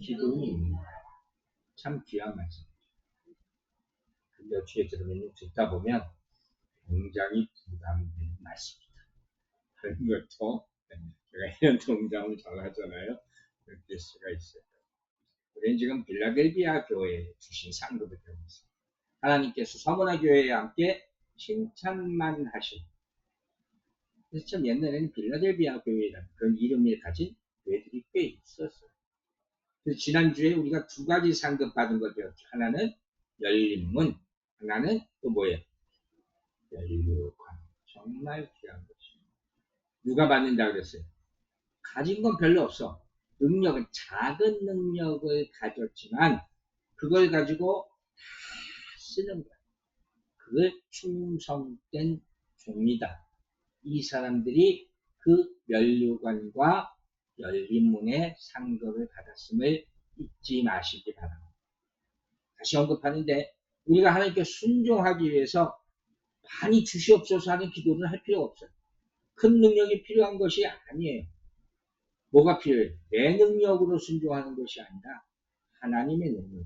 기둥입니다. 참 귀한 말씀. 근데 어떻게 들으면 듣다 보면 굉장히 부담이 되는 말씀입니다. 그런 것도 제가 이런 동작을 잘 하잖아요. 느낄 수가 있어요. 우리는 지금 빌라델비아 교회에 주신 상급을 배우고 있습니다. 하나님께서 서머나 교회에 함께 칭찬만 하신. 그래서 참 옛날에는 빌라델비아 교회라는 그런 이름을 가진 교회들이 꽤 있었어요. 그래서 지난주에 우리가 두 가지 상급 받은 걸 배웠죠. 하나는 열린 문, 하나는 또 뭐예요? 연료관. 정말 귀한 것입니다. 누가 받는다 그랬어요? 가진 건 별로 없어. 능력은 작은 능력을 가졌지만 그걸 가지고 다 쓰는 거야. 그걸 충성된 종이다. 이 사람들이 그 면류관과 열린 문의 상급을 받았음을 잊지 마시기 바랍니다. 다시 언급하는데 우리가 하나님께 순종하기 위해서 많이 주시옵소서 하는 기도를 할 필요가 없어요. 큰 능력이 필요한 것이 아니에요. 뭐가 필요해요? 내 능력으로 순종하는 것이 아니라 하나님의 능력,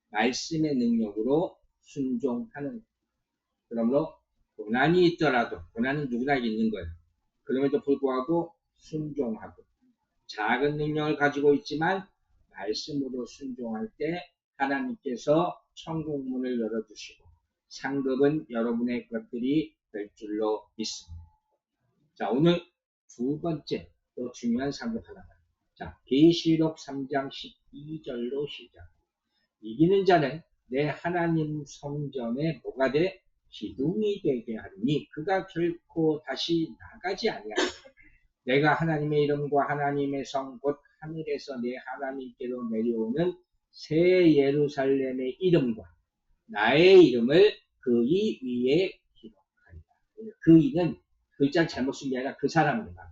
말씀의 능력으로 순종하는. 그러므로 고난이 있더라도, 고난은 누구나 있는 거예요. 그럼에도 불구하고 순종하고 작은 능력을 가지고 있지만 말씀으로 순종할 때 하나님께서 천국문을 열어주시고 상급은 여러분의 것들이 될 줄로 믿습니다. 자, 오늘 두 번째 또 중요한 상급 하나가. 자, 계시록 3장 12절로 시작. 이기는 자는 내 하나님 성전에 뭐가 돼? 기둥이 되게 하리니 그가 결코 다시 나가지 아니하리라. 내가 하나님의 이름과 하나님의 성 곧 하늘에서 내 하나님께로 내려오는 새 예루살렘의 이름과 나의 이름을 그 이 위에 기록하리라. 그 이는 글자를 잘못 쓴 게 아니라 그 사람입니다.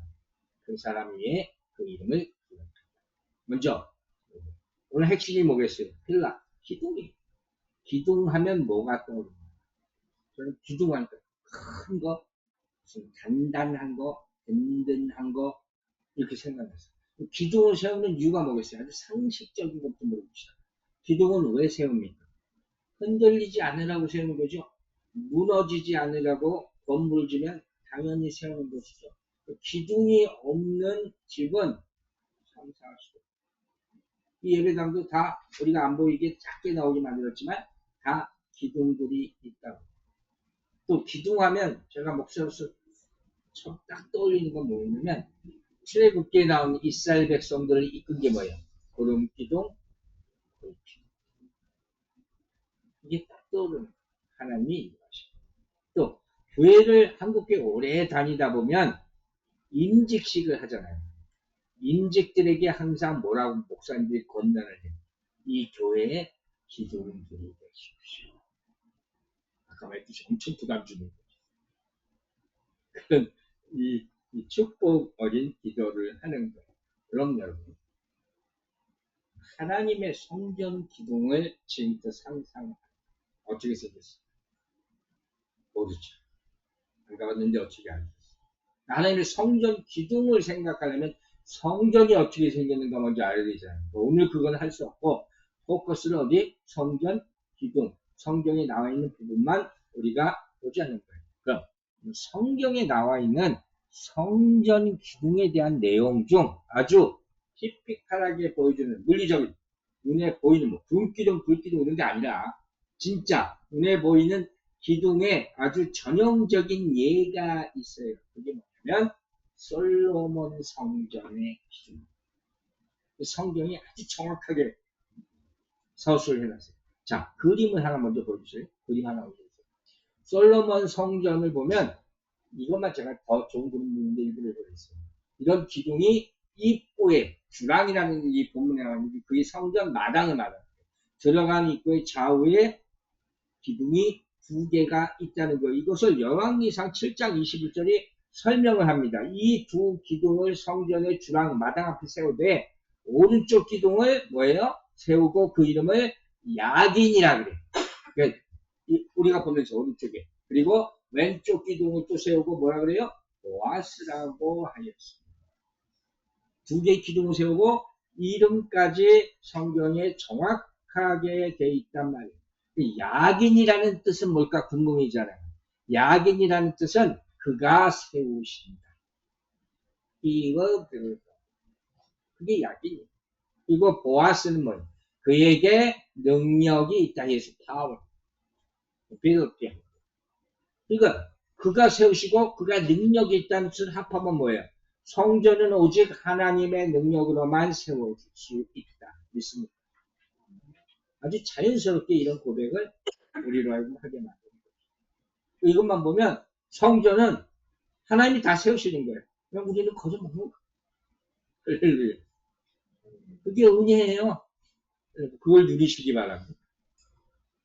그 사람 위에 그 이름을 기록하리라. 먼저 오늘 핵심이 뭐겠어요? 필라, 기둥이. 기둥하면 뭐가 떠오릅니까? 저는 기둥하니까 큰 거, 무슨 단단한 거, 든든한 거 이렇게 생각했어요. 기둥을 세우는 이유가 뭐겠어요? 아주 상식적인 것도 물어봅시다. 기둥은 왜 세웁니까? 흔들리지 않으라고 세우는 거죠. 무너지지 않으라고 건물 지면 당연히 세우는 것이죠. 기둥이 없는 집은 상상할 수 없어요. 이 예배당도 다 우리가 안 보이게 작게 나오게 만들었지만 다 기둥들이 있다고. 또 기둥하면 제가 목사로서 딱 떠올리는 건 뭐냐면 출애굽기에 나온 이스라엘 백성들을 이끈 게 뭐예요? 구름기둥, 불기둥. 이게 딱 떠오르는 하나님이 인도하시고. 또 교회를 한국교회 오래 다니다 보면 임직식을 하잖아요. 임직들에게 항상 뭐라고 목사님들이 권면을 해요. 이 교회의 기둥들이 되십시오. 아까 말했듯이 엄청 부담 주는 거죠. 그런 이 축복 어린 기도를 하는 거예요. 그럼 여러분 하나님의 성전 기둥을 지금부터 상상하세요. 어떻게 생겼어요? 모르죠. 안 가봤는데 어떻게 알겠어요? 하나님의 성전 기둥을 생각하려면 성전이 어떻게 생겼는가 먼저 알아야 되잖아요. 오늘 그건 할 수 없고 포커스를 어디? 성전 기둥. 성경에 나와 있는 부분만 우리가 보자는 거예요. 그럼 성경에 나와 있는 성전 기둥에 대한 내용 중 아주 티피컬하게 보여주는 물리적인 눈에 보이는 뭐 불기둥 이런 게 아니라 진짜 눈에 보이는 기둥에 아주 전형적인 예가 있어요. 그게 뭐냐면 솔로몬 성전의 기둥. 성경이 아주 정확하게 서술을 해놨어요. 자, 그림을 하나 먼저 보여주세요. 그림 하나 보여주세요. 솔로몬 성전을 보면 이것만 제가 더 좋은 그림인데 일부러 보여주세요. 이런 기둥이 입구에 주랑이라는 이 본문에 나오는 그게 성전 마당을 말합니다. 들어간 입구의 좌우에 기둥이 두 개가 있다는 거. 이것을 열왕기상 7장 21절이 설명을 합니다. 이 두 기둥을 성전의 주랑 마당 앞에 세우되 오른쪽 기둥을 뭐예요? 세우고 그 이름을 야긴이라 그래. 그러니까 우리가 보면서 오른쪽에. 그리고 왼쪽 기둥을 또 세우고 뭐라 그래요? 보아스라고 하였습니다. 두 개의 기둥을 세우고 이름까지 성경에 정확하게 돼 있단 말이에요. 야긴이라는 뜻은 뭘까 궁금이잖아요. 야긴이라는 뜻은 그가 세우신다. 이거 그게 야긴이에요. 이거 보아스는 뭐예요? 그에게 능력이 있다. 예수 파워. 빌드. 그러니까 그가 세우시고 그가 능력이 있다는 뜻을 합하면 뭐예요? 성전은 오직 하나님의 능력으로만 세워질 수 있다. 믿습니다. 아주 자연스럽게 이런 고백을 우리로 하여금 하게 만드는 거죠. 이것만 보면 성전은 하나님이 다 세우시는 거예요. 그럼 우리는 거저 먹는 거예요. 그게 은혜예요. 그걸 누리시기 바랍니다.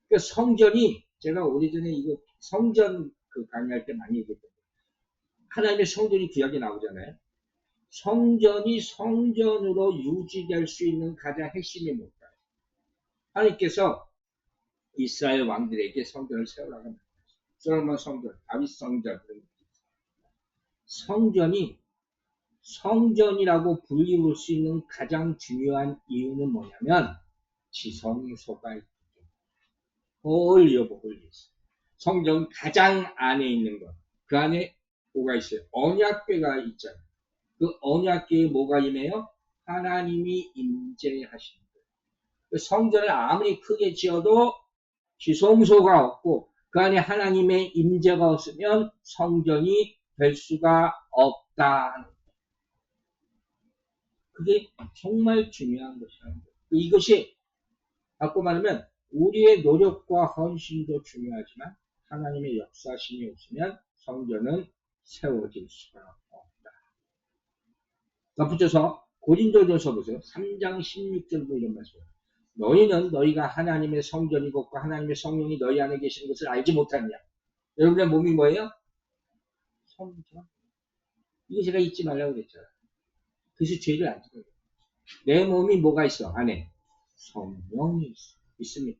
그러니까 성전이 제가 오래전에 이거 성전 그 강의할 때 많이 얘기했거든요. 하나님의 성전이 구약에 나오잖아요. 성전이 성전으로 유지될 수 있는 가장 핵심이 뭘까요? 하나님께서 이스라엘 왕들에게 성전을 세우라고 합니다. 솔로몬 성전, 다윗 성전. 성전이 성전이라고 불리울 수 있는 가장 중요한 이유는 뭐냐면 지성소가 있기 때문에. 홀리오브 성전 가장 안에 있는 것. 그 안에 뭐가 있어요? 언약궤가 있잖아요. 그 언약궤에 뭐가 임해요? 하나님이 임재하시는 거예요. 성전을 아무리 크게 지어도 지성소가 없고 그 안에 하나님의 임재가 없으면 성전이 될 수가 없다. 그게 정말 중요한 것이라는 거예요. 이것이 바꿔 말하면 우리의 노력과 헌신도 중요하지만 하나님의 역사심이 없으면 성전은 세워질 수가 없다. 덧붙여서 고린도전서 보세요. 3장 16절도 이런 말씀이에요. 너희는 너희가 하나님의 성전이고 하나님의 성령이 너희 안에 계시는 것을 알지 못하느냐. 여러분의 몸이 뭐예요? 성전. 이거 제가 잊지 말라고 그랬잖아요. 그래서 죄를 안 지어요. 내 몸이 뭐가 있어? 안에 성령이 있어. 있습니다.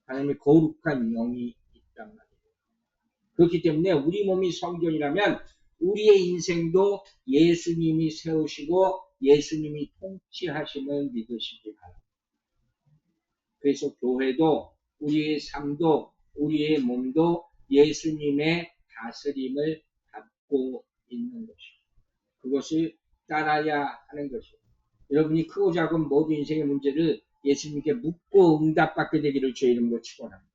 하나님의 거룩한 영이 있단 말이에요. 그렇기 때문에 우리 몸이 성전이라면 우리의 인생도 예수님이 세우시고 예수님이 통치하심을 믿으시기 바랍니다. 그래서 교회도 우리의 삶도 우리의 몸도 예수님의 다스림을 받고 있는 것이죠. 그것을 따라야 하는 것이죠. 여러분이 크고 작은 모든 인생의 문제를 예수님께 묻고 응답받게 되기를 주의 이름으로 축원합니다.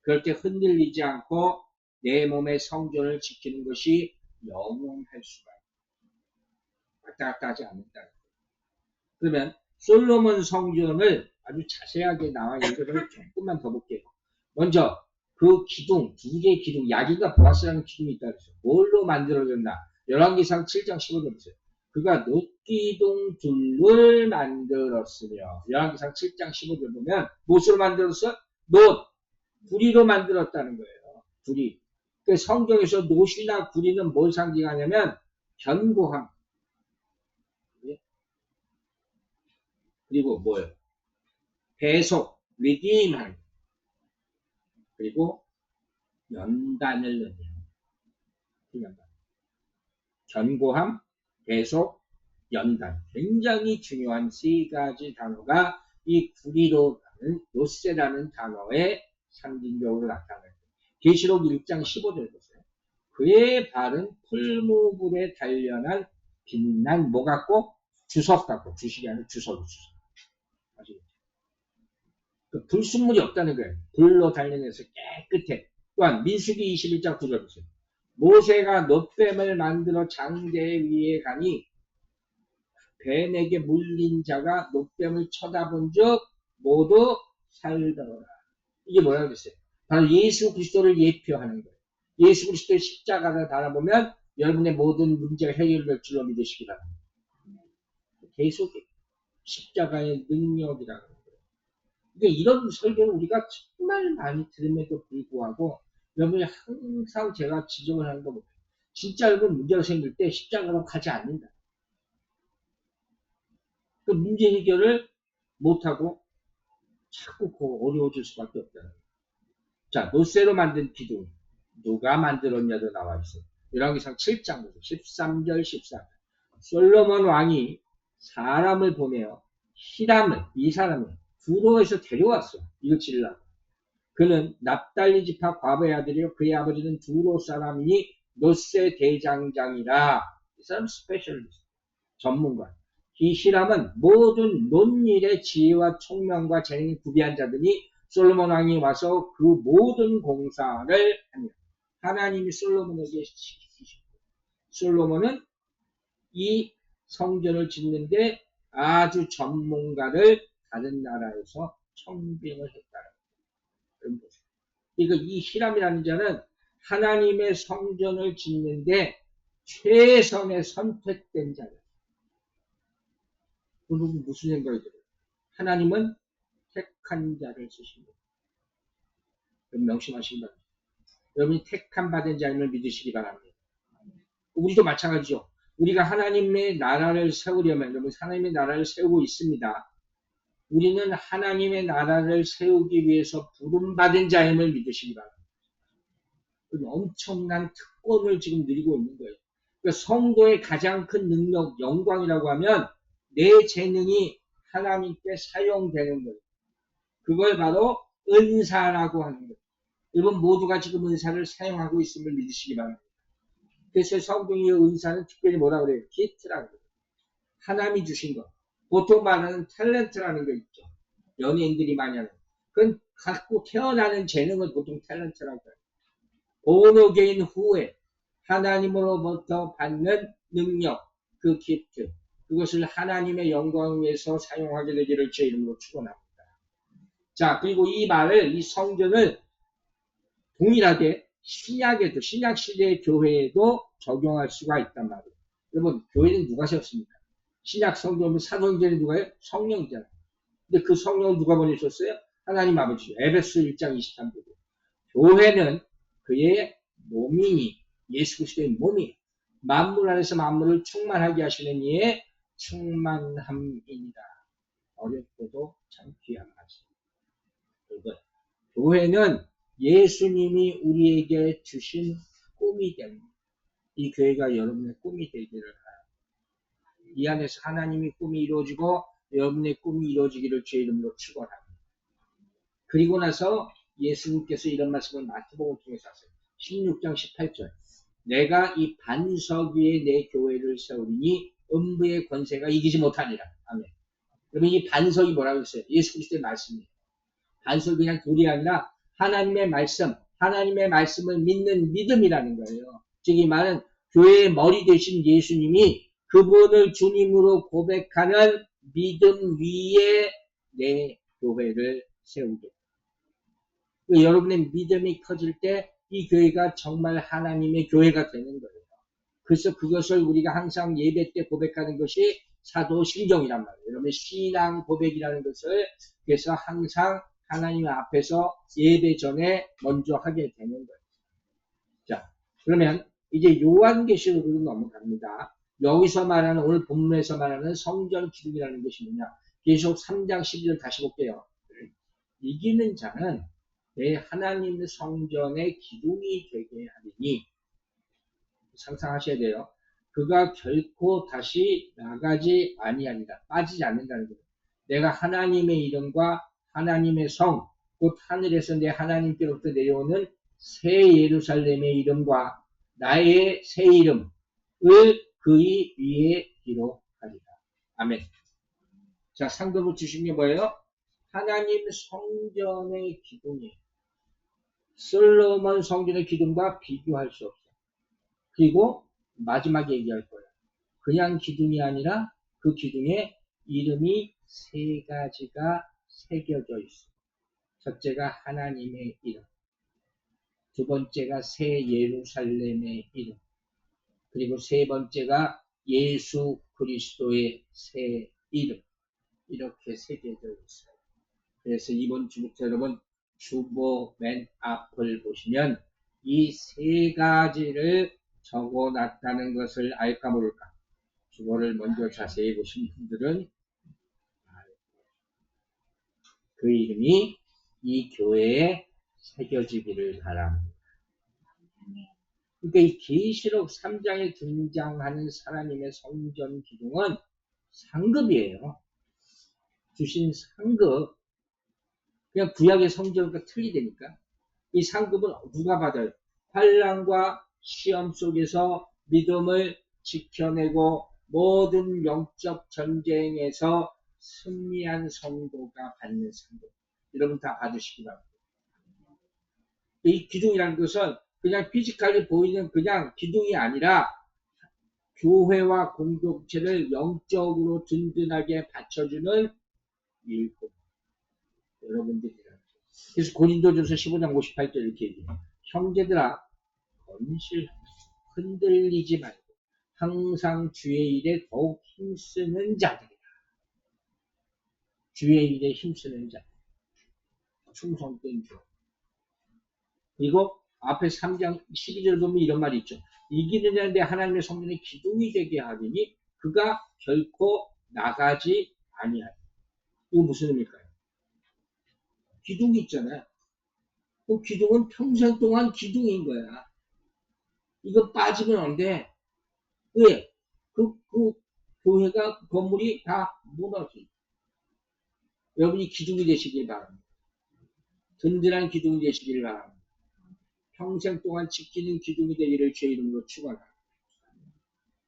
그럴 때 흔들리지 않고 내 몸의 성전을 지키는 것이 영원할 수가 있다. 왔다 갔다 하지 않는다. 그러면 솔로몬 성전을 아주 자세하게 나와 있는 것을 조금만 더 볼게요. 먼저 그 기둥, 두 개의 기둥, 야긴과 보아스라는 기둥이 있다 그랬어요. 뭘로 만들어졌나? 열왕기상 7장 15절 보세요. 그가 놋기둥 둘을 만들었으며 열왕기상 7장 15절 보면 무엇으로 만들었어? 놋, 구리로 만들었다는 거예요. 구리. 그 성경에서 놋이나 구리는 뭘 상징하냐면 견고함. 그리고 뭐예요? 배속, 리딤하는 거. 그리고 연단을 넣는 거. 견고함, 배속, 연단. 굉장히 중요한 세 가지 단어가 이 구리로 가는 놋세라는 단어에 상징적으로 나타나요. 계시록 1장 15절 보세요. 그의 발은 풀무불에 단련한 빛난 뭐 같고? 주석 같고. 주식이 아니라 주석이 주석. 아시겠죠? 그 불순물이 없다는 거예요. 불로 단련해서 깨끗해. 또한 민수기 21장 9절 보세요. 모세가 놋뱀을 만들어 장대 위에 가니 뱀에게 물린 자가 놋뱀을 쳐다본 적 모두 살더라. 이게 뭐라고 그랬어요? 바로 예수 그리스도를 예표하는 거예요. 예수 그리스도의 십자가를 바라보면 여러분의 모든 문제가 해결될 줄로 믿으시기 바랍니다. 계속 십자가의 능력이라는 거예요. 그러니까 이런 설교를 우리가 정말 많이 들음에도 불구하고 여러분이 항상 제가 지적을 하는 거 보면 진짜 여러분 문제가 생길 때 십자가로 가지 않는다. 그 문제 해결을 못하고 자꾸 어려워질 수밖에 없다. 자, 놋쇠로 만든 기둥 누가 만들었냐도 나와 있어요. 열왕기상 7장 13절 14절. 솔로몬 왕이 사람을 보내요. 히람을, 이 사람을 두로에서 데려왔어. 이거 지으려고. 그는 납달리 지파 과부의 아들이요. 그의 아버지는 두로 사람이니 노세 대장장이라. 이 사람 스페셜리스트, 전문가. 이 히람은 모든 논일의 지혜와 총명과 재능이 구비한 자들이 솔로몬 왕이 와서 그 모든 공사를 합니다. 하나님이 솔로몬에게 시키셨고, 솔로몬은 이 성전을 짓는데 아주 전문가를 다른 나라에서 청빙을 했다는 거죠. 그러니까 이 히람이라는 자는 하나님의 성전을 짓는데 최선의 선택된 자예요. 그럼 무슨 생각이 들어요? 하나님은 택한 자를 쓰십니다. 명심하시기 바랍니다. 여러분이 택한 받은 자임을 믿으시기 바랍니다. 우리도 마찬가지죠. 우리가 하나님의 나라를 세우려면, 여러분 하나님의 나라를 세우고 있습니다. 우리는 하나님의 나라를 세우기 위해서 부름받은 자임을 믿으시기 바랍니다. 엄청난 특권을 지금 누리고 있는 거예요. 그러니까 성도의 가장 큰 능력, 영광이라고 하면 내 재능이 하나님께 사용되는 거예요. 그걸 바로 은사라고 하는 거예요. 여러분 모두가 지금 은사를 사용하고 있음을 믿으시기 바랍니다. 그래서 성경의 은사는 특별히 뭐라 그래요? 기프트라고 그래요. 하나님이 주신 것. 보통 말하는 탤런트라는 거 있죠. 연예인들이 많이 하는. 그건 갖고 태어나는 재능을 보통 탤런트라고 해요. 본어게인 후에 하나님으로부터 받는 능력, 그 기프트, 그것을 하나님의 영광을 위해서 사용하게 되기를 제 이름으로 축원합니다. 자, 그리고 이 말을, 이 성전을 동일하게 신약에도, 신약시대의 교회에도 적용할 수가 있단 말이에요. 여러분, 교회는 누가 세웠습니까? 신약 성경은 사도행전에 누가 해요? 성령이잖아요. 근데 그 성령을 누가 보내셨어요? 하나님 아버지죠. 에베소 1장 23절. 교회는 그의 몸이니, 예수 그리스도의 몸이 만물 안에서 만물을 충만하게 하시는 이의 충만함이니라. 어렵고도 참 귀한 말씀. 교회는 예수님이 우리에게 주신 꿈이 됩니다. 이 교회가 여러분의 꿈이 되기를 바랍니다. 이 안에서 하나님의 꿈이 이루어지고 여러분의 꿈이 이루어지기를 주의 이름으로 축원합니다. 그리고 나서 예수님께서 이런 말씀을 마태복음을 통해서 하세요. 16장 18절. 내가 이 반석 위에 내 교회를 세우리니 음부의 권세가 이기지 못하니라. 아멘. 그러면 이 반석이 뭐라고 했어요? 예수 그리스도의 말씀이에요. 반석이 그냥 돌이 아니라 하나님의 말씀, 하나님의 말씀을 믿는 믿음이라는 거예요. 즉 이 말은 교회의 머리 되신 예수님이 그분을 주님으로 고백하는 믿음 위에 내 교회를 세우게. 여러분의 믿음이 커질 때 이 교회가 정말 하나님의 교회가 되는 거예요. 그래서 그것을 우리가 항상 예배 때 고백하는 것이 사도신경이란 말이에요. 여러분 신앙 고백이라는 것을 그래서 항상 하나님 앞에서 예배 전에 먼저 하게 되는 거예요. 자, 그러면 이제 요한계시록으로 넘어갑니다. 여기서 말하는 오늘 본문에서 말하는 성전 기둥이라는 것이 뭐냐? 계속 3장 12절 다시 볼게요. 이기는 자는 내 하나님 성전의 기둥이 되게 하리니 상상하셔야 돼요. 그가 결코 다시 나가지 아니하리라. 빠지지 않는다는 거예요. 내가 하나님의 이름과 하나님의 성, 곧 하늘에서 내 하나님께로부터 내려오는 새 예루살렘의 이름과 나의 새 이름을 그의 위에 기록하리라. 아멘. 자, 상급을 주신 게 뭐예요? 하나님 성전의 기둥이에요. 솔로몬 성전의 기둥과 비교할 수 없어요. 그리고 마지막에 얘기할 거예요. 그냥 기둥이 아니라 그 기둥에 이름이 세 가지가 새겨져 있어요. 첫째가 하나님의 이름, 두 번째가 새 예루살렘의 이름, 그리고 세 번째가 예수 그리스도의 새 이름, 이렇게 새겨져 있어요. 그래서 이번 주부터 여러분 주보 맨 앞을 보시면 이 세 가지를 적어놨다는 것을 알까 모를까. 주보를 먼저 자세히 보신 분들은 그 이름이 이 교회에 새겨지기를 바랍니다. 그러니까 이 계시록 3장에 등장하는 하나님의 성전 기둥은 상급이에요. 주신 상급. 그냥 구약의 성전과 틀리다니까. 이 상급은 누가 받아요? 환난과 시험 속에서 믿음을 지켜내고 모든 영적 전쟁에서 승리한 성도가 받는 상급. 여러분 다 받으시기 바랍니다. 이 기둥이라는 것은 그냥 피지컬리 보이는 그냥 기둥이 아니라 교회와 공동체를 영적으로 든든하게 받쳐주는 일꾼. 여러분들이라는. 그래서 고린도전서 15장 58절 이렇게 얘기해요. 형제들아, 건실하라. 흔들리지 말고 항상 주의 일에 더욱 힘쓰는 자들이라. 주의 일에 힘쓰는 자. 충성된 주. 그리고 앞에 3장 12절 보면 이런 말이 있죠. 이기는 데 하나님의 성전에 기둥이 되게 하리니 그가 결코 나가지 아니하리. 이거 무슨 의미일까요? 기둥이 있잖아요. 그 기둥은 평생 동안 기둥인 거야. 이거 빠지면 안 돼. 왜? 그 교회가, 건물이 다 무너지. 여러분이 기둥이 되시길 바랍니다. 든든한 기둥이 되시길 바랍니다. 평생 동안 지키는 기둥이 되기를 주의 이름으로 축원합니다.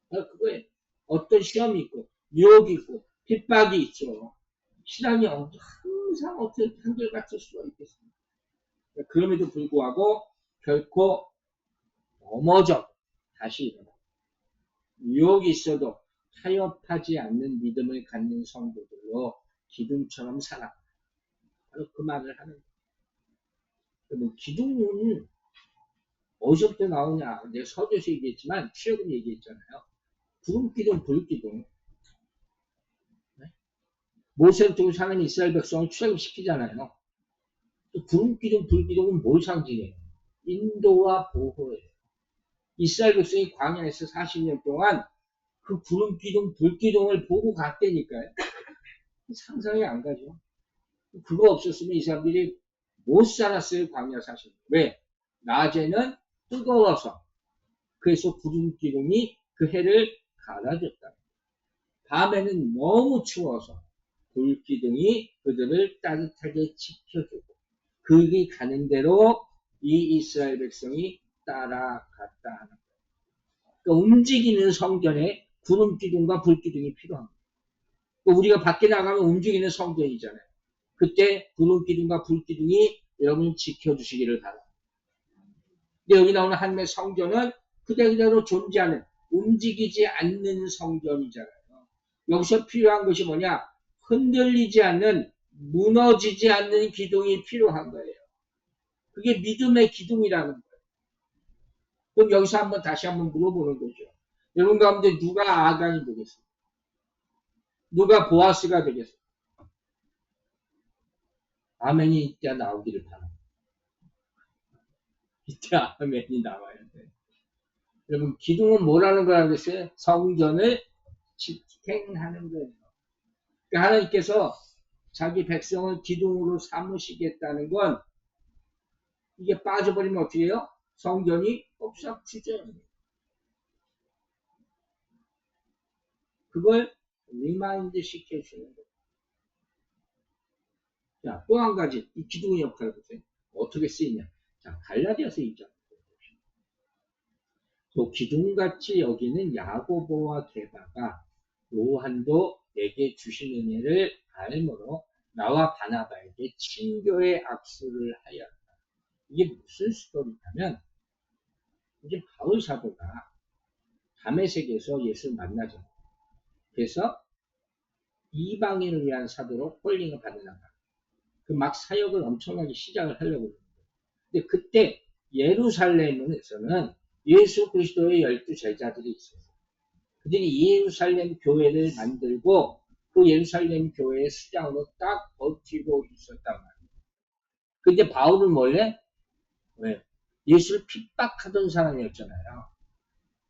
그거에 어떤 시험이 있고, 유혹이 있고, 핍박이 있죠. 신앙이 항상 어떻게 한결같을 수가 있겠습니까? 그럼에도 불구하고 결코 넘어져 다시 일어나. 유혹이 있어도 타협하지 않는 믿음을 갖는 성도들로 기둥처럼 살아. 바로 그 말을 하는 거예요. 기둥은 어디서부터 나오냐? 내가 서두에서 얘기했지만 최근 얘기했잖아요. 구름기둥, 불기둥. 네? 모세를 통해 사는 이스라엘 백성을 출애굽시키잖아요. 구름기둥, 불기둥은 뭘 상징해요? 인도와 보호예요. 이스라엘 백성이 광야에서 40년 동안 그 구름기둥, 불기둥을 보고 갔다니까요. 상상이 안 가죠. 그거 없었으면 이 사람들이 못 살았어요, 광야 40년. 왜? 낮에는 뜨거워서. 그래서 구름기둥이 그 해를 가라줬다. 밤에는 너무 추워서 불기둥이 그들을 따뜻하게 지켜주고 그게 가는 대로 이 이스라엘 백성이 따라갔다 하는 거예요. 그러니까 움직이는 성전에 구름기둥과 불기둥이 필요합니다. 그러니까 우리가 밖에 나가면 움직이는 성전이잖아요. 그때 구름기둥과 불기둥이 여러분 지켜주시기를 바랍니다. 근데 여기 나오는 하나님의 성전은 그대로 존재하는 움직이지 않는 성전이잖아요. 여기서 필요한 것이 뭐냐? 흔들리지 않는 무너지지 않는 기둥이 필요한 거예요. 그게 믿음의 기둥이라는 거예요. 그럼 여기서 다시 한번 물어보는 거죠. 여러분 가운데 누가 아간이 되겠어요? 누가 보아스가 되겠어요? 아멘이 이때 나오기를 바랍니다. 이때 아멘이 나와야 돼. 여러분 기둥은 뭐라는 거라고 그랬어요? 성전을 집행하는 거예요. 그러니까 하나님께서 자기 백성을 기둥으로 삼으시겠다는 건 이게 빠져버리면 어떻게 해요? 성전이 엎삭지죠. 그걸 리마인드 시켜주는 거예요. 자, 또 한 가지 이 기둥의 역할을 보세요. 어떻게 쓰이냐? 자, 갈라디아서 2장. 또 기둥같이 여기는 야고보와 게바가 요한도 내게 주신 은혜를 알므로 나와 바나바에게 친교의 악수를 하였다. 이게 무슨 스토리냐면 이제 바울 사도가 다메섹에서 예수를 만나죠. 그래서 이방인을 위한 사도로 홀링을 받으려고 그 막 사역을 엄청나게 시작을 하려고 했는데 근데 그때 예루살렘에서는 예수 그리스도의 12 제자들이 있었어요. 그들이 예루살렘 교회를 만들고 그 예루살렘 교회의 수장으로 딱 버티고 있었단 말이에요. 근데 바울은 원래 왜? 예수를 핍박하던 사람이었잖아요.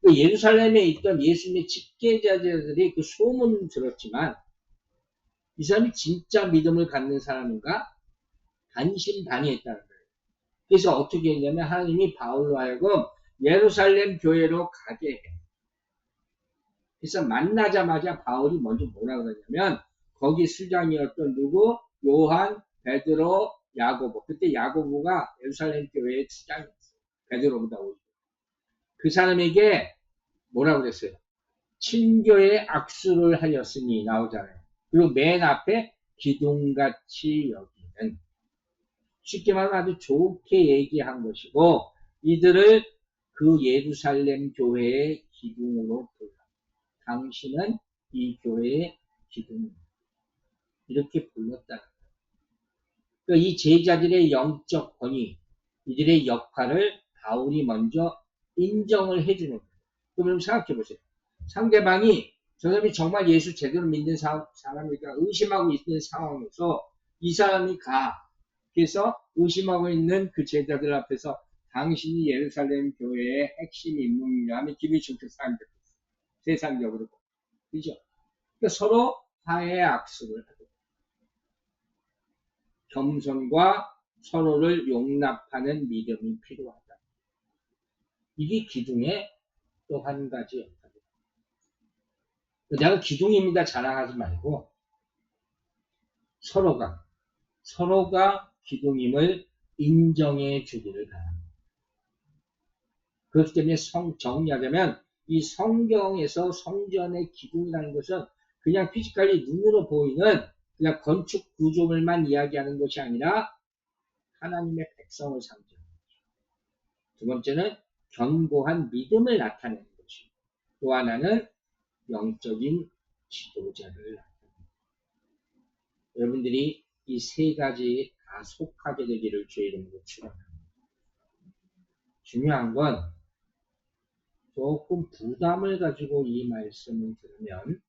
그 예루살렘에 있던 예수님의 직계자들이 그 소문을 들었지만 이 사람이 진짜 믿음을 갖는 사람인가? 반신반의했다는 거예요. 그래서 어떻게 했냐면 하나님이 바울로 하여금 예루살렘 교회로 가게 해. 그래서 만나자마자 바울이 먼저 뭐라 그러냐면 거기 수장이었던 누구? 요한, 베드로, 야고보. 그때 야고보가 예루살렘 교회의 수장이었어요. 베드로보다 오히려. 그 사람에게 뭐라 그랬어요? 친교의 악수를 하였으니 나오잖아요. 그리고 맨 앞에 기둥같이 여기는, 쉽게 말하면 아주 좋게 얘기한 것이고, 이들을 그 예루살렘 교회의 기둥으로 불러. 당신은 이 교회의 기둥. 이렇게 불렀다는 거예요. 그러니까 이 제자들의 영적 권위, 이들의 역할을 바울이 먼저 인정을 해주는 거예요. 그럼 생각해 보세요. 상대방이 저 사람이 정말 예수 제대로 믿는 사람이니까 의심하고 있는 상황에서 이 사람이 가. 그래서 의심하고 있는 그 제자들 앞에서 당신이 예루살렘 교회의 핵심 인물이냐 하면 기분이 좋게 사람들 세상적으로. 그죠? 그러니까 서로 화해의 악수를 하고 겸손과 서로를 용납하는 믿음이 필요하다. 이게 기둥의 또 한 가지 역할이다. 내가 기둥입니다 자랑하지 말고 서로가 기둥임을 인정해 주기를 바랍니다. 그렇기 때문에 정리하자면 이 성경에서 성전의 기둥이라는 것은 그냥 피지컬리 눈으로 보이는 그냥 건축 구조물만 이야기하는 것이 아니라 하나님의 백성을 상징합니다. 두 번째는 견고한 믿음을 나타내는 것이고 또 하나는 영적인 지도자를 나타냅니다. 여러분들이 이 세 가지 다 속하게 되기를 주의 이름으로 축원합니다. 중요한 건 조금 부담을 가지고 이 말씀을 들으면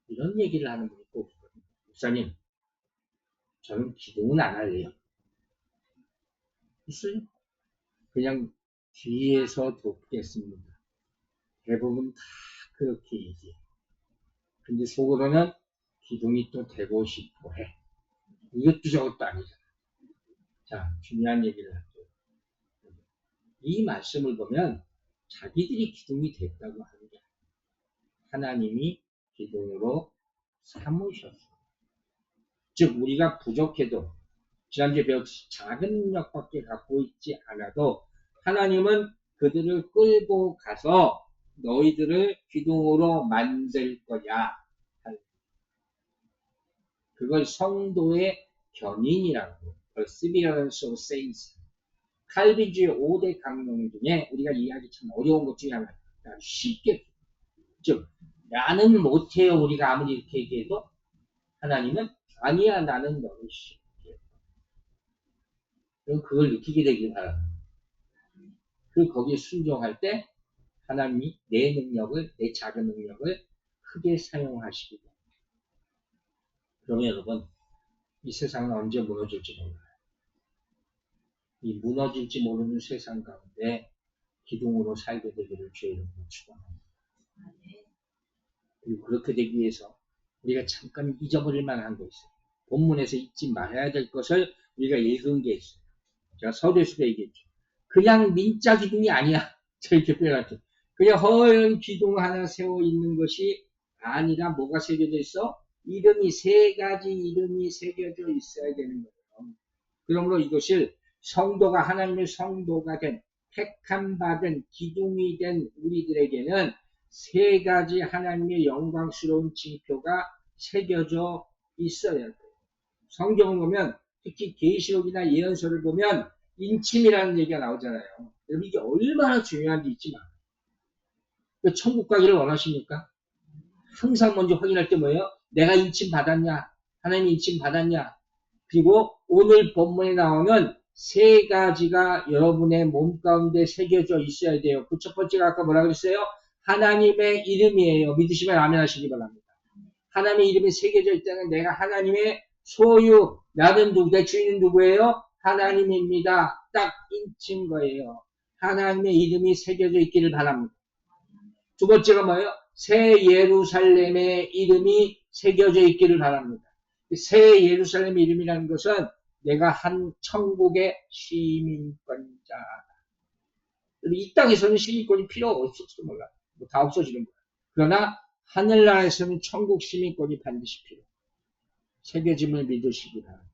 이런 얘기를 하는 분이 꼭 있거든요. 목사님, 저는 기도는 안 할래요. 있어요? 그냥 뒤에서 돕겠습니다. 대부분 다 그렇게 얘기해요. 근데 속으로는 기둥이 또 되고 싶어 해. 이것도 저것도 아니잖아. 자, 중요한 얘기를 할게요. 이 말씀을 보면 자기들이 기둥이 됐다고 하는 게 아니에요. 하나님이 기둥으로 삼으셨어요. 즉 우리가 부족해도 지난주에 배웠듯이 작은 능력밖에 갖고 있지 않아도 하나님은 그들을 끌고 가서 너희들을 기둥으로 만들 거야. 그걸 성도의 견인이라고 perseverance of saints. 칼빈주의 5대 강령 중에 우리가 이해하기 참 어려운 것 중에 하나. 쉽게 즉 나는 못해요. 우리가 아무리 이렇게 얘기해도 하나님은 아니야 나는 너를 쉽게. 그럼 그걸 느끼게 되길 바랍니다. 그 거기에 순종할 때 하나님이 내 능력을 내 작은 능력을 크게 사용하시기 때문에. 그러면 여러분 이 세상은 언제 무너질지 몰라요. 이 무너질지 모르는 세상 가운데 기둥으로 살게 되기를 주의 이름으로 축원합니다. 그리고 그렇게 되기 위해서 우리가 잠깐 잊어버릴 만한 거 있어요. 본문에서 잊지 말아야 될 것을 우리가 읽은 게 있어요. 제가 서두에서도 얘기했죠. 그냥 민자 기둥이 아니야. 저렇게 표현하죠. 그냥 허연 기둥 하나 세워 있는 것이 아니라 뭐가 새겨져 있어? 이름이 세 가지 이름이 새겨져 있어야 되는 거예요. 그러므로 이것을 성도가 하나님의 성도가 된 택함 받은 기둥이 된 우리들에게는 세 가지 하나님의 영광스러운 징표가 새겨져 있어야 돼요. 성경을 보면 특히 계시록이나 예언서를 보면 인침이라는 얘기가 나오잖아요. 여러분 이게 얼마나 중요한지 잊지 마. 천국 가기를 원하십니까? 항상 먼저 확인할 때 뭐예요? 내가 인침 받았냐? 하나님 인침 받았냐? 그리고 오늘 본문에 나오는 세 가지가 여러분의 몸 가운데 새겨져 있어야 돼요. 그 첫 번째가 아까 뭐라 그랬어요? 하나님의 이름이에요. 믿으시면 아멘 하시기 바랍니다. 하나님의 이름이 새겨져 있다는 내가 하나님의 소유, 나는 누구, 내 주인은 누구예요? 하나님입니다. 딱 인친 거예요. 하나님의 이름이 새겨져 있기를 바랍니다. 두 번째가 뭐예요? 새 예루살렘의 이름이 새겨져 있기를 바랍니다. 새 예루살렘 이름이라는 것은 내가 한 천국의 시민권자다. 이 땅에서는 시민권이 필요 없을지도 몰라. 다 없어지는 거야. 그러나 하늘나라에서는 천국 시민권이 반드시 필요해요. 새겨짐을 믿으시기 바랍니다.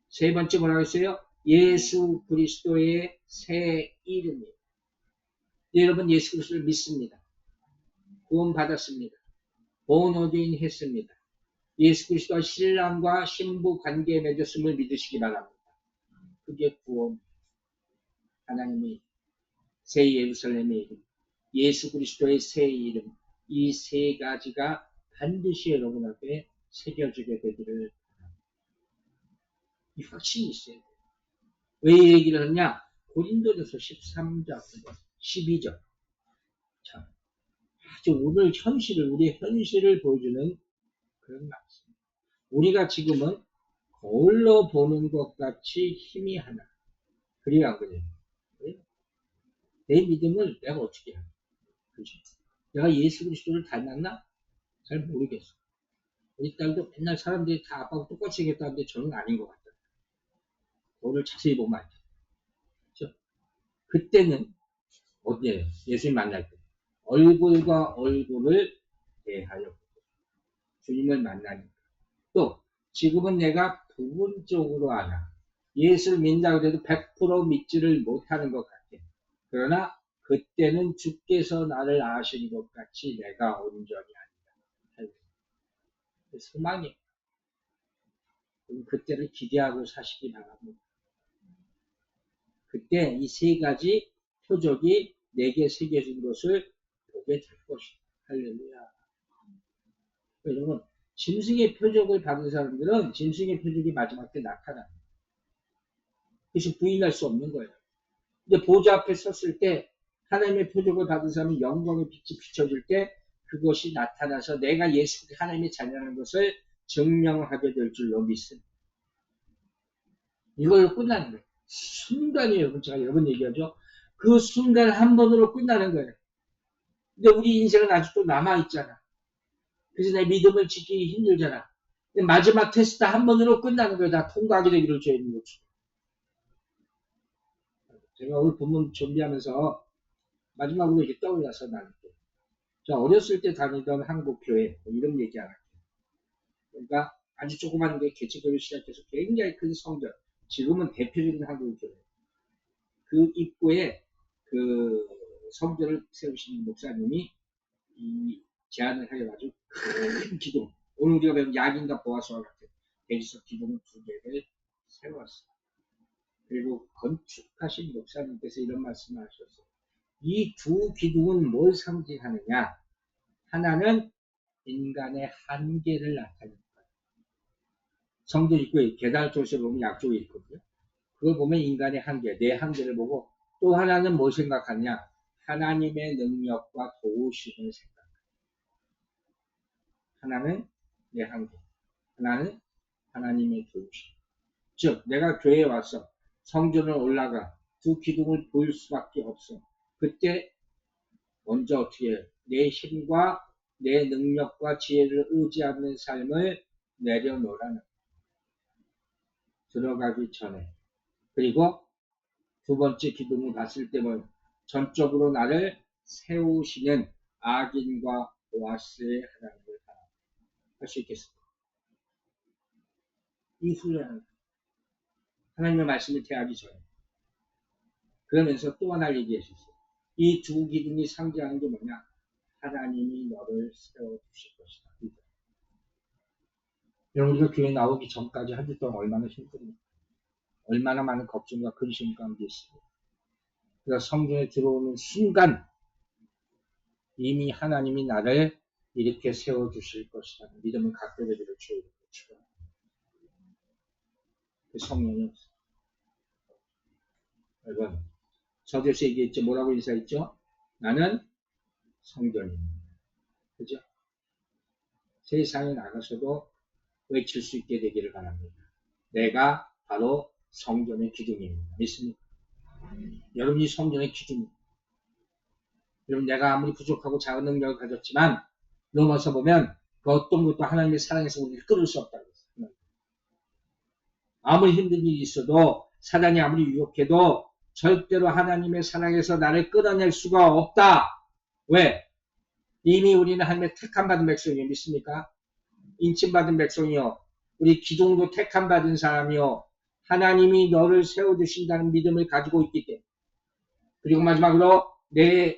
세 번째 뭐라고 했어요? 예수 그리스도의 새 이름이에요. 여러분 예수 그리스도를 믿습니다. 구원 받았습니다. 본어드인 했습니다. 예수 그리스도와 신랑과 신부 관계에 맺었음을 믿으시기 바랍니다. 그게 구원. 하나님이 새 예루살렘의 이름, 예수 그리스도의 새 이름, 이 세 가지가 반드시 여러분 앞에 새겨지게 되기를 바랍니다. 이 확신이 있어야 돼요. 왜 이 얘기를 하냐? 고린도전서 13장, 12절. 참, 아주 오늘 현실을, 우리의 현실을 보여주는 그런 말씀입니다. 우리가 지금은 거울로 보는 것 같이 희미하나. 그리고 안 그래요? 내 믿음을 내가 어떻게 하냐? 그렇지? 내가 예수 그리스도를 닮았나? 잘 모르겠어. 우리 딸도 맨날 사람들이 다 아빠하고 똑같이 생겼다는데 저는 아닌 것 같다. 거울을 자세히 보면 알죠. 그렇죠? 그때는 어디에요? 예수님 만날 때. 얼굴과 얼굴을 대하여 주님을 만나니까. 또 지금은 내가 부분적으로 아나. 예수를 믿는다고 해도 100% 믿지를 못하는 것 같아. 그러나 그때는 주께서 나를 아시는 것 같이 내가 온전히 아니다. 소망이에요. 그때를 기대하고 사시기 바랍니다. 그때 이 세 가지 표적이 내게 새겨진 것을 보게 될 것이다. 할렐루야. 여러분, 짐승의 표적을 받은 사람들은 짐승의 표적이 마지막 때 나타납니다. 그래서 부인할 수 없는 거예요. 근데 보좌 앞에 섰을 때 하나님의 표적을 받은 사람은 영광의 빛이 비춰질 때 그것이 나타나서 내가 예수 하나님의 자녀라는 것을 증명하게 될 줄로 믿습니다. 이걸로 끝나는 거예요. 순간이에요. 제가 여러 번 얘기하죠. 그 순간 한 번으로 끝나는 거예요. 근데 우리 인생은 아직도 남아있잖아. 그래서 내 믿음을 지키기 힘들잖아. 근데 마지막 테스트 한 번으로 끝나는 거예요. 다 통과하게 되기를 주님 것처럼. 제가 오늘 본문 준비하면서 마지막으로 이렇게 떠올라서 나는 자, 어렸을 때 다니던 한국교회 뭐 이런 얘기 안 할게요. 그러니까 아주 조그만 게 개척교회 시작해서 굉장히 큰 성전. 지금은 대표적인 한국교회. 그 입구에 그 성전을 세우시는 목사님이 이 제안을 해가지고 큰 기둥. 오늘 우리가 배운 야긴과 보아스와 같은 대지석 기둥 2개를 세웠어요. 그리고 건축하신 목사님께서 이런 말씀을 하셨어요. 이 두 기둥은 뭘 상징하느냐? 하나는 인간의 한계를 나타냅니다. 성전 입구에 계단 쪽에 보면 약쪽에 있거든요. 그걸 보면 인간의 한계, 내 한계를 보고 또 하나는 뭘 생각하냐? 하나님의 능력과 도우심을 생각합니다. 하나는 내 한계, 하나는 하나님의 도우심. 즉, 내가 교회에 와서 성전을 올라가 두 기둥을 볼 수밖에 없어. 그때 먼저 어떻게 해요? 내 힘과 내 능력과 지혜를 의지하는 삶을 내려놓으라는 들어가기 전에. 그리고 두 번째 기둥을 봤을 때는 전적으로 나를 세우시는 악인과 보아스의 하나님을 할 수 있겠습니다. 이 훈련은 하나님의 말씀을 대하기 전에. 그러면서 또 하나 얘기해 주세요. 이 두 기둥이 상징하는 게 뭐냐? 하나님이 너를 세워주실 것이다. 여러분, 우리가 교회 나오기 전까지 한 주 동안 얼마나 힘듭니까? 얼마나 많은 걱정과 근심 가운데 있습니다. 그래서 성전에 들어오는 순간 이미 하나님이 나를 이렇게 세워주실 것이다. 믿음은 갖게 되기를 주의 이름으로 축원합니다. 그 성령이 없어요. 여러분, 서두에서 얘기했죠. 뭐라고 인사했죠? 나는 성전입니다. 그죠? 세상에 나가서도 외칠 수 있게 되기를 바랍니다. 내가 바로 성전의 기둥입니다. 믿습니까? 여러분이 성전의 기둥입니다. 여러분, 내가 아무리 부족하고 작은 능력을 가졌지만 넘어서 보면 그 어떤 것도 하나님의 사랑에서 우리를 끌을 수 없다고 했어요. 아무리 힘든 일이 있어도 사단이 아무리 유혹해도 절대로 하나님의 사랑에서 나를 끌어낼 수가 없다. 왜? 이미 우리는 하나님의 택함받은 백성이요. 믿습니까? 인침받은 백성이요. 우리 기둥도 택함받은 사람이요. 하나님이 너를 세워주신다는 믿음을 가지고 있기 때문에. 그리고 마지막으로 내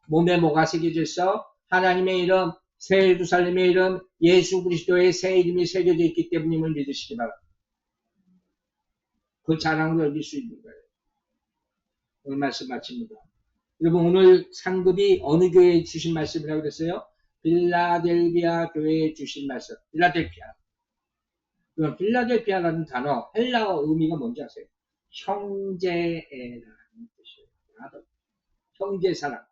몸에 뭐가 새겨져 있어? 하나님의 이름, 새 예루살렘의 이름, 예수 그리스도의 새 이름이 새겨져 있기 때문임을 믿으시기 바랍니다. 그 자랑으로 여길 수 있는 거예요. 오늘 말씀 마칩니다. 여러분 오늘 상급이 어느 교회에 주신 말씀이라고 그랬어요? 빌라델비아 교회에 주신 말씀. 빌라델비아. 빌라델비아라는 단어 헬라어 의미가 뭔지 아세요? 형제라는 뜻이에요. 형제 사랑.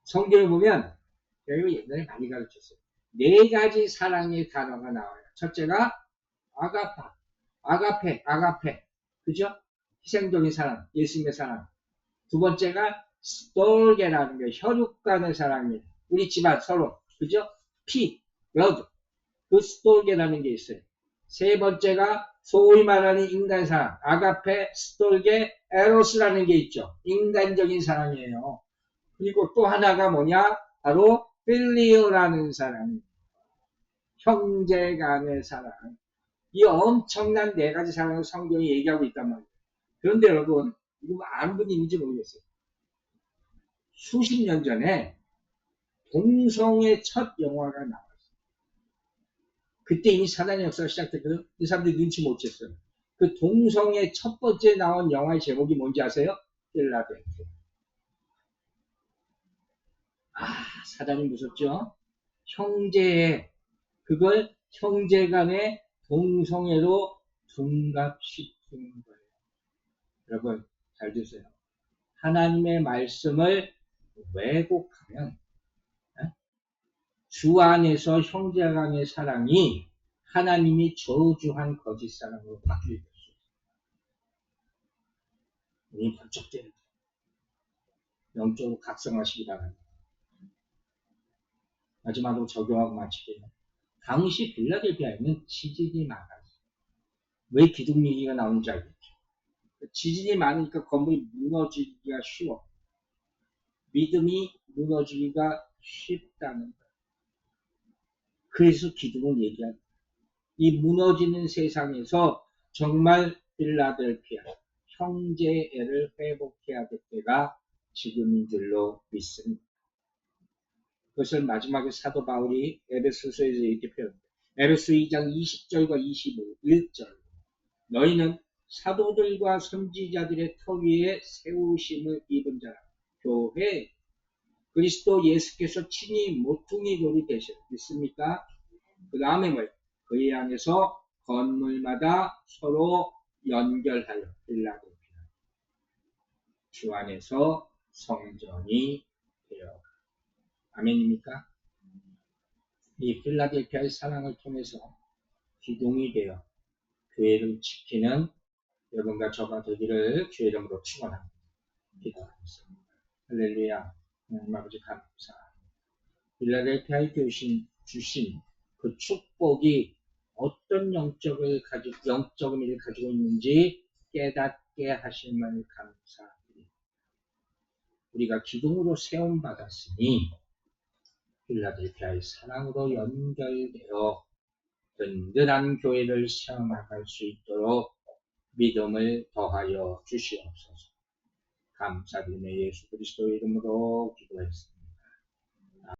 성경을 보면 여기 옛날에 많이 가르쳤어요. 네 가지 사랑의 단어가 나와요. 첫째가 아가파, 아가페. 그죠? 희생적인 사랑, 예수님의 사랑. 두 번째가 스톨게라는 게 혈육 간의 사랑이에요. 우리 집안 서로. 그죠? 러드. 그 스톨게라는 게 있어요. 세 번째가 소위 말하는 인간 사랑, 아가페, 스톨게, 에로스라는 게 있죠. 인간적인 사랑이에요. 그리고 또 하나가 뭐냐? 바로 필리오라는 사랑. 형제 간의 사랑. 이 엄청난 네 가지 사랑을 성경이 얘기하고 있단 말이에요. 그런데 여러분, 이거 아는 분이 있는지 모르겠어요. 수십 년 전에 동성의 첫 영화가 나왔어요. 그때 이미 사단의 역사가 시작됐거든. 이 사람들이 눈치 못 챘어요. 그 동성의 첫 번째 나온 영화의 제목이 뭔지 아세요? 필라델피아. 사단이 무섭죠? 그걸 형제간의 동성애로 둔갑시키는 거예요. 여러분 잘 드세요. 하나님의 말씀을 왜곡하면 주 안에서 형제간의 사랑이 하나님이 저주한 거짓 사랑으로 바뀌게 됐어요. 우리 번쩍 때려 영적으로 각성하시기 바랍니다. 마지막으로 적용하고 마치게요. 당시 빌라델비아에는 지진이 많았어요. 왜 기둥 얘기가 나오는지 알겠죠? 지진이 많으니까 건물이 무너지기가 쉬워. 믿음이 무너지기가 쉽다는 거예요. 그래서 기둥을 얘기합니다. 이 무너지는 세상에서 정말 필라델피아 형제애를 회복해야 될 때가 지금인 줄로 믿습니다. 그것을 마지막에 사도 바울이 에베소서에서 이렇게 표현합니다. 에베소 2장 20절과 21절 너희는 사도들과 선지자들의 터 위에 세우심을 입은 자라. 교회 그리스도 예수께서 친히 모퉁이 돌이 되셔. 믿습니까? 그 다음에 뭐예요? 그의 안에서 건물마다 서로 연결하여 빌라델피아 주 안에서 성전이 되어. 아멘입니까? 이 필라델피아의 사랑을 통해서 기둥이 되어 교회를 지키는 여러분과 저가 되기를 주의 이름으로 축원합니다. 기도하겠습니다. 할렐루야. 하나님 아버지 감사합니다. 필라델피아에 주신 그 축복이 어떤 영적 의미를 가지고 있는지 깨닫게 하심을 감사드립니다. 우리가 기둥으로 세움 받았으니 필라델피아의 사랑으로 연결되어 든든한 교회를 세워나갈 수 있도록 믿음을 더하여 주시옵소서. 감사드리며 예수 그리스도의 이름으로 기도했습니다.